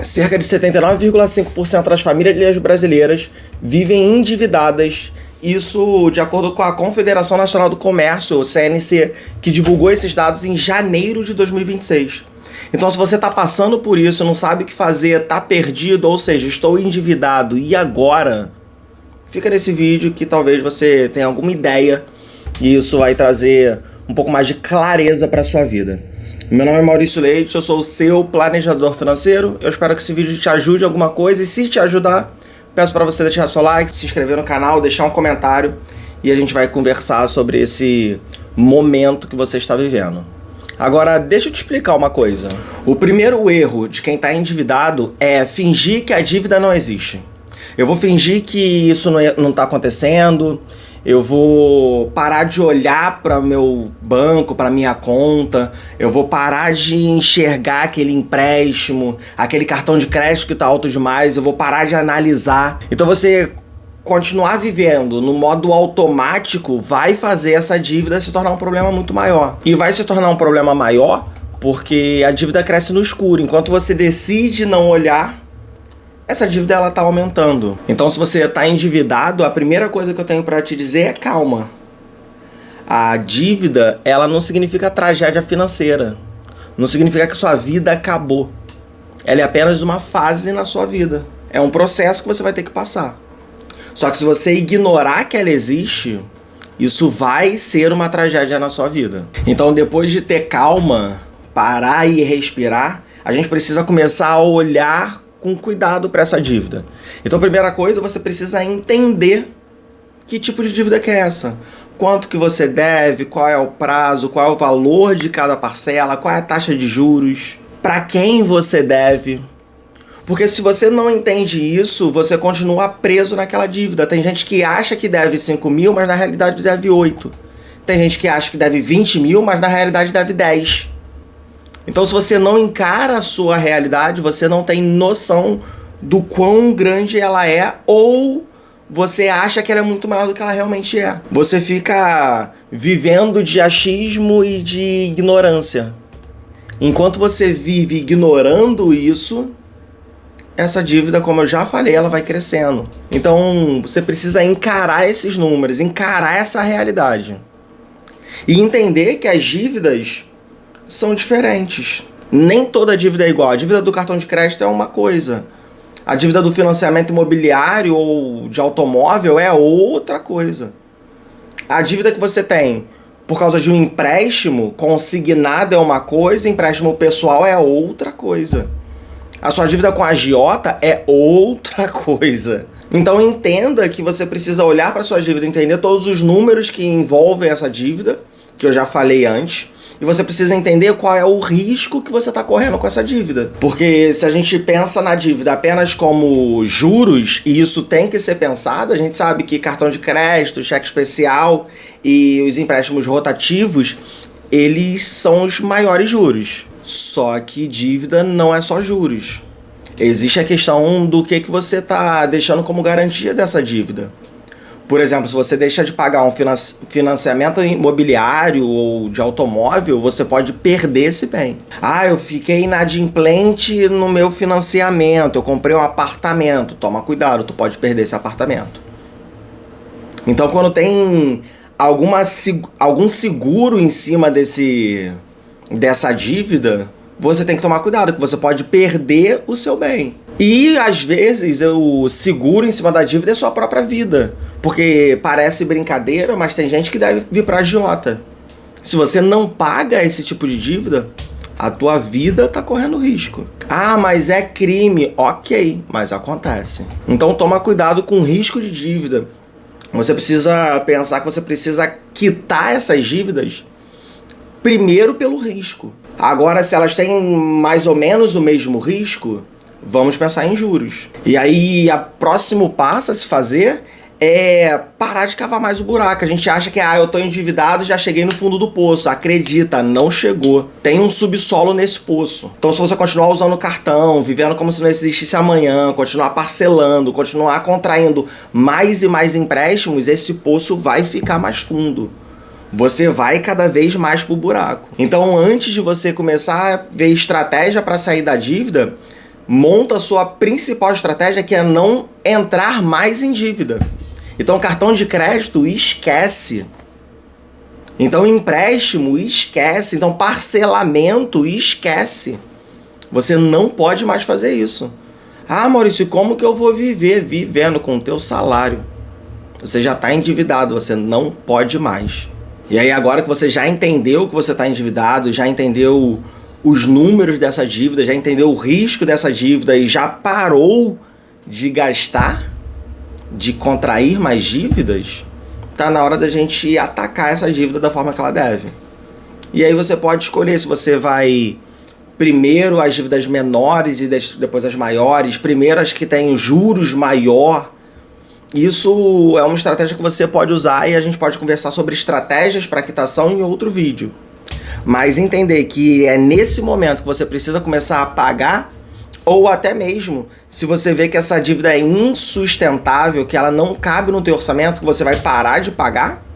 Cerca de 79,5% das famílias brasileiras vivem endividadas. Isso de acordo com a Confederação Nacional do Comércio, o CNC, que divulgou esses dados em janeiro de 2026. Então, se você está passando por isso, não sabe o que fazer, está perdido, ou seja, estou endividado, e agora? Fica nesse vídeo que talvez você tenha alguma ideia e isso vai trazer um pouco mais de clareza para a sua vida. Meu nome é Maurício Leite, eu sou o seu planejador financeiro. Eu espero que esse vídeo te ajude em alguma coisa e se te ajudar, peço para você deixar seu like, se inscrever no canal, deixar um comentário e a gente vai conversar sobre esse momento que você está vivendo. Agora, deixa eu te explicar uma coisa. O primeiro erro de quem está endividado é fingir que a dívida não existe. Eu vou fingir que isso não está acontecendo, eu vou parar de olhar para o meu banco, para minha conta, eu vou parar de enxergar aquele empréstimo, aquele cartão de crédito que está alto demais, eu vou parar de analisar. Então você continuar vivendo no modo automático vai fazer essa dívida se tornar um problema muito maior. E vai se tornar um problema maior porque a dívida cresce no escuro. Enquanto você decide não olhar, essa dívida ela tá aumentando. Então, se você está endividado, a primeira coisa que eu tenho para te dizer é calma. A dívida, ela não significa tragédia financeira. Não significa que sua vida acabou. Ela é apenas uma fase na sua vida. É um processo que você vai ter que passar. Só que se você ignorar que ela existe, isso vai ser uma tragédia na sua vida. Então, depois de ter calma, parar e respirar, a gente precisa começar a olhar com cuidado para essa dívida. Então, a primeira coisa, você precisa entender que tipo de dívida que é essa. Quanto que você deve, qual é o prazo, qual é o valor de cada parcela, qual é a taxa de juros, para quem você deve. Porque se você não entende isso, você continua preso naquela dívida. Tem gente que acha que deve 5 mil, mas na realidade deve 8. Tem gente que acha que deve 20 mil, mas na realidade deve 10. Então, se você não encara a sua realidade, você não tem noção do quão grande ela é, ou você acha que ela é muito maior do que ela realmente é. Você fica vivendo de achismo e de ignorância. Enquanto você vive ignorando isso, essa dívida, como eu já falei, ela vai crescendo. Então, você precisa encarar esses números, encarar essa realidade. E entender que as dívidas são diferentes. Nem toda dívida é igual. A dívida do cartão de crédito é uma coisa. A dívida do financiamento imobiliário ou de automóvel é outra coisa. A dívida que você tem por causa de um empréstimo consignado é uma coisa, empréstimo pessoal é outra coisa. A sua dívida com a agiota é outra coisa. Então entenda que você precisa olhar para sua dívida, entender todos os números que envolvem essa dívida, que eu já falei antes, e você precisa entender qual é o risco que você está correndo com essa dívida. Porque se a gente pensa na dívida apenas como juros, e isso tem que ser pensado, a gente sabe que cartão de crédito, cheque especial e os empréstimos rotativos, eles são os maiores juros. Só que dívida não é só juros. Existe a questão do que você está deixando como garantia dessa dívida. Por exemplo, se você deixa de pagar um financiamento imobiliário ou de automóvel, você pode perder esse bem. Ah, eu fiquei inadimplente no meu financiamento, eu comprei um apartamento. Toma cuidado, tu pode perder esse apartamento. Então, quando tem algum seguro em cima dessa dívida, você tem que tomar cuidado, que você pode perder o seu bem. E, às vezes, o seguro em cima da dívida é sua própria vida. Porque parece brincadeira, mas tem gente que deve vir para agiota. Se você não paga esse tipo de dívida, a tua vida tá correndo risco. Ah, mas é crime. Ok, mas acontece. Então toma cuidado com o risco de dívida. Você precisa pensar que você precisa quitar essas dívidas primeiro pelo risco. Agora, se elas têm mais ou menos o mesmo risco, vamos pensar em juros. E aí, o próximo passo a se fazer é parar de cavar mais o buraco. A gente acha que, eu tô endividado, já cheguei no fundo do poço. Acredita, não chegou. Tem um subsolo nesse poço. Então, se você continuar usando o cartão, vivendo como se não existisse amanhã, continuar parcelando, continuar contraindo mais e mais empréstimos, esse poço vai ficar mais fundo. Você vai cada vez mais pro buraco. Então, antes de você começar a ver estratégia para sair da dívida, monta a sua principal estratégia, que é não entrar mais em dívida. Então, cartão de crédito, esquece. Então, empréstimo, esquece. Então, parcelamento, esquece. Você não pode mais fazer isso. Ah, Maurício, como que eu vou viver? Vivendo com o teu salário. Você já está endividado, você não pode mais. E aí, agora que você já entendeu que você está endividado, já entendeu os números dessa dívida, já entendeu o risco dessa dívida e já parou de gastar, de contrair mais dívidas, tá na hora da gente atacar essa dívida da forma que ela deve. E aí você pode escolher se você vai primeiro as dívidas menores e depois as maiores, primeiro as que têm juros maior. Isso é uma estratégia que você pode usar e a gente pode conversar sobre estratégias para quitação em outro vídeo. Mas entender que é nesse momento que você precisa começar a pagar, ou até mesmo se você vê que essa dívida é insustentável, que ela não cabe no teu orçamento, que você vai parar de pagar,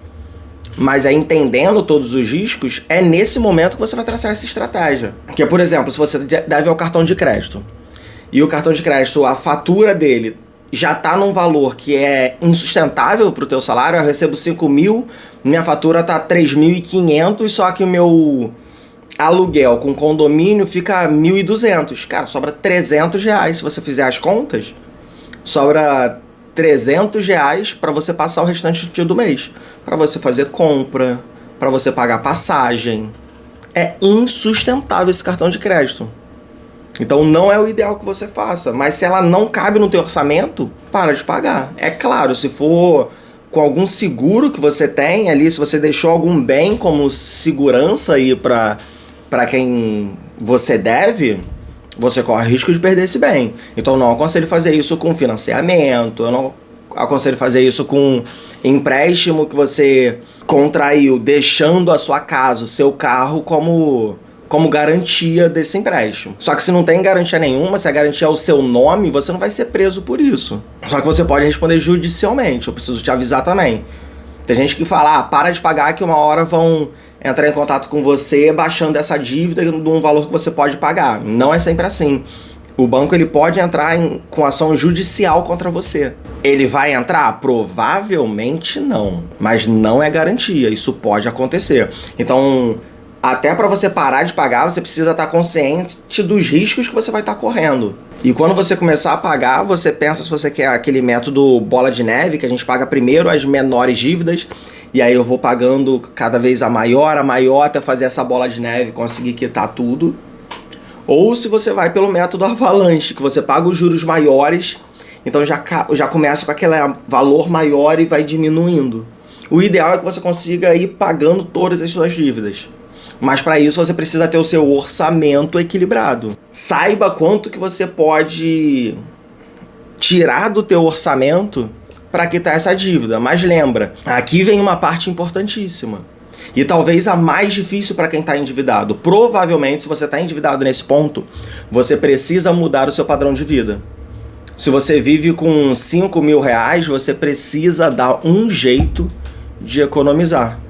mas é entendendo todos os riscos, é nesse momento que você vai traçar essa estratégia. Que é, por exemplo, se você deve ao cartão de crédito, e o cartão de crédito, a fatura dele já está num valor que é insustentável para o teu salário, eu recebo 5 mil, minha fatura tá 3.500, só que o meu aluguel com condomínio fica 1.200. Cara, sobra R$300 se você fizer as contas. Sobra R$300 para você passar o restante do mês. Para você fazer compra, para você pagar passagem. É insustentável esse cartão de crédito. Então não é o ideal que você faça. Mas se ela não cabe no teu orçamento, para de pagar. É claro, se for com algum seguro que você tem ali, se você deixou algum bem como segurança aí para quem você deve, você corre risco de perder esse bem. Então eu não aconselho fazer isso com financiamento, eu não aconselho fazer isso com empréstimo que você contraiu deixando a sua casa, o seu carro como garantia desse empréstimo. Só que se não tem garantia nenhuma, se a garantia é o seu nome, você não vai ser preso por isso. Só que você pode responder judicialmente, eu preciso te avisar também. Tem gente que fala, para de pagar que uma hora vão entrar em contato com você baixando essa dívida de um valor que você pode pagar. Não é sempre assim. O banco ele pode entrar com ação judicial contra você. Ele vai entrar? Provavelmente não. Mas não é garantia. Isso pode acontecer. Então, até para você parar de pagar, você precisa estar consciente dos riscos que você vai estar correndo. E quando você começar a pagar, você pensa se você quer aquele método bola de neve, que a gente paga primeiro as menores dívidas, e aí eu vou pagando cada vez a maior, até fazer essa bola de neve, conseguir quitar tudo. Ou se você vai pelo método avalanche, que você paga os juros maiores, então já começa com aquele valor maior e vai diminuindo. O ideal é que você consiga ir pagando todas as suas dívidas. Mas para isso você precisa ter o seu orçamento equilibrado. Saiba quanto que você pode tirar do teu orçamento para quitar essa dívida. Mas lembra, aqui vem uma parte importantíssima. E talvez a mais difícil para quem está endividado. Provavelmente, se você está endividado nesse ponto, você precisa mudar o seu padrão de vida. Se você vive com 5 mil reais, você precisa dar um jeito de economizar.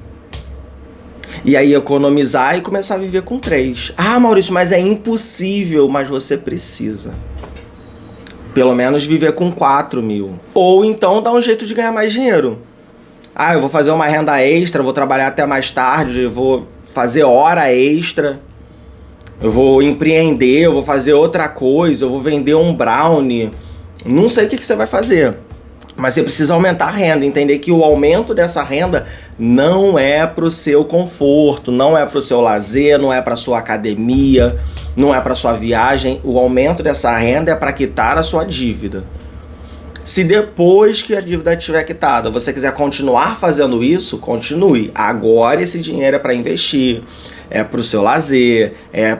E aí economizar e começar a viver com 3. Ah, Maurício, mas é impossível. Mas você precisa. Pelo menos viver com 4 mil. Ou então dar um jeito de ganhar mais dinheiro. Ah, eu vou fazer uma renda extra, vou trabalhar até mais tarde, eu vou fazer hora extra, eu vou empreender, eu vou fazer outra coisa, eu vou vender um brownie. Não sei o que você vai fazer. Mas você precisa aumentar a renda, entender que o aumento dessa renda não é para o seu conforto, não é para o seu lazer, não é para a sua academia, não é para a sua viagem. O aumento dessa renda é para quitar a sua dívida. Se depois que a dívida estiver quitada, você quiser continuar fazendo isso, continue. Agora esse dinheiro é para investir, é para o seu lazer, é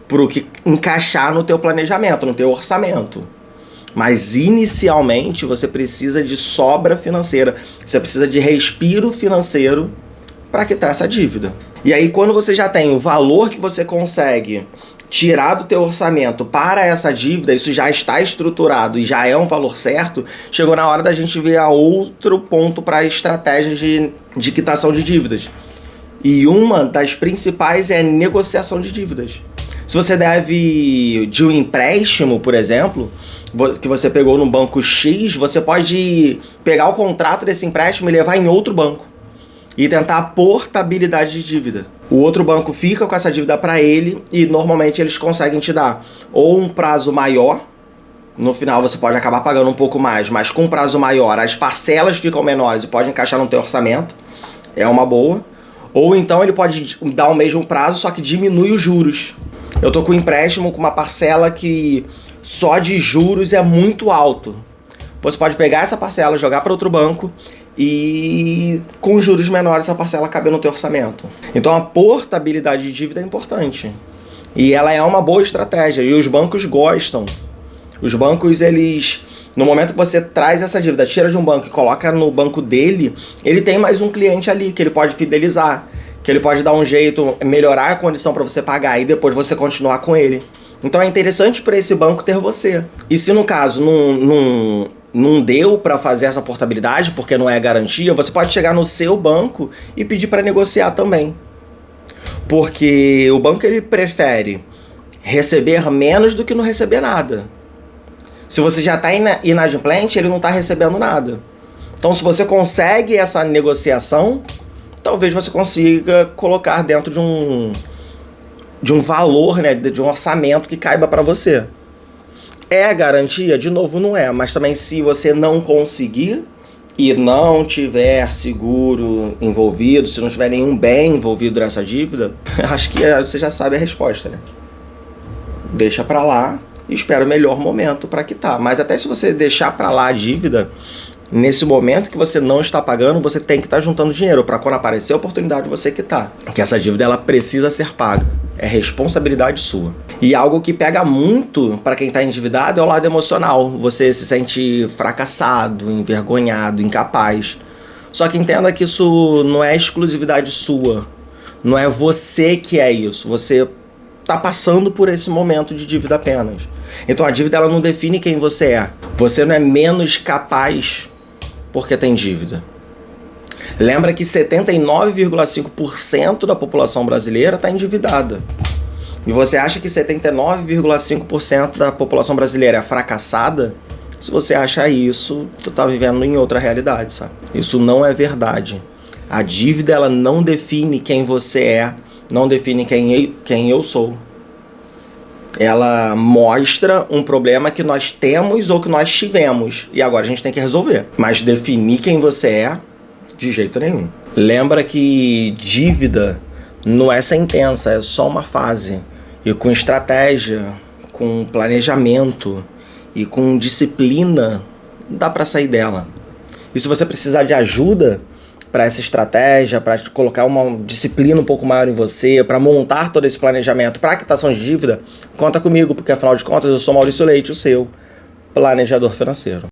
para o que encaixar no teu planejamento, no teu orçamento. Mas inicialmente você precisa de sobra financeira, você precisa de respiro financeiro para quitar essa dívida. E aí quando você já tem o valor que você consegue tirar do teu orçamento para essa dívida, isso já está estruturado e já é um valor certo, chegou na hora da gente ver a outro ponto para estratégias de quitação de dívidas. E uma das principais é a negociação de dívidas. Se você deve de um empréstimo, por exemplo, que você pegou no banco X, você pode pegar o contrato desse empréstimo e levar em outro banco e tentar a portabilidade de dívida. O outro banco fica com essa dívida para ele e normalmente eles conseguem te dar ou um prazo maior. No final você pode acabar pagando um pouco mais, mas com um prazo maior as parcelas ficam menores e pode encaixar no teu orçamento. É uma boa. Ou então ele pode dar o mesmo prazo, só que diminui os juros. Eu tô com um empréstimo com uma parcela que só de juros é muito alto. Você pode pegar essa parcela, jogar para outro banco e com juros menores essa parcela cabe no teu orçamento. Então a portabilidade de dívida é importante. E ela é uma boa estratégia e os bancos gostam. Os bancos, eles, no momento que você traz essa dívida, tira de um banco e coloca no banco dele, ele tem mais um cliente ali que ele pode fidelizar, que ele pode dar um jeito, melhorar a condição para você pagar e depois você continuar com ele. Então é interessante para esse banco ter você. E se no caso não deu para fazer essa portabilidade, porque não é garantia, você pode chegar no seu banco e pedir para negociar também. Porque o banco ele prefere receber menos do que não receber nada. Se você já está inadimplente, ele não está recebendo nada. Então se você consegue essa negociação, talvez você consiga colocar dentro de um valor, né, de um orçamento que caiba para você. É garantia? De novo, não é. Mas também se você não conseguir e não tiver seguro envolvido, se não tiver nenhum bem envolvido nessa dívida, acho que você já sabe a resposta, né? Deixa para lá e espera o melhor momento para quitar. Mas até se você deixar para lá a dívida, nesse momento que você não está pagando, você tem que estar juntando dinheiro para quando aparecer a oportunidade você quitar. Porque essa dívida ela precisa ser paga. É responsabilidade sua. E algo que pega muito para quem está endividado é o lado emocional. Você se sente fracassado, envergonhado, incapaz. Só que entenda que isso não é exclusividade sua. Não é você que é isso. Você está passando por esse momento de dívida apenas. Então a dívida ela não define quem você é. Você não é menos capaz porque tem dívida. Lembra que 79,5% da população brasileira está endividada. E você acha que 79,5% da população brasileira é fracassada? Se você acha isso, você está vivendo em outra realidade, sabe? Isso não é verdade. A dívida ela não define quem você é, não define quem eu sou. Ela mostra um problema que nós temos ou que nós tivemos. E agora a gente tem que resolver. Mas definir quem você é, de jeito nenhum. Lembra que dívida não é sentença, é só uma fase. E com estratégia, com planejamento e com disciplina, dá para sair dela. E se você precisar de ajuda para essa estratégia, para colocar uma disciplina um pouco maior em você, para montar todo esse planejamento para quitação de dívida, conta comigo, porque afinal de contas eu sou Maurício Leite, o seu planejador financeiro.